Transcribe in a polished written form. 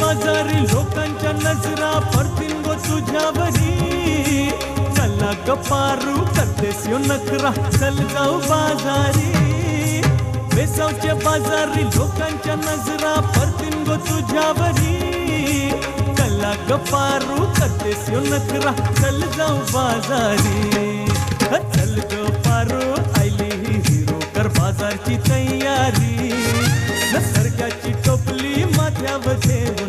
बाजारी लोकांच्या नजरा पडतील गो तुझ्यावरी. चला ग पारू करतेस यो नखरा चल जाऊ बाजारी. बेसावच्या बाजारी लोकांच्या नजरा पडतील गो तुझ्यावरी. चला ग पारू करतेस यो नखरा चल जाऊ बाजारी. चल ग पारू आयली हिरो कर बाजारची तयारी. निसर्गाची टोपली माथ्यावर ठेव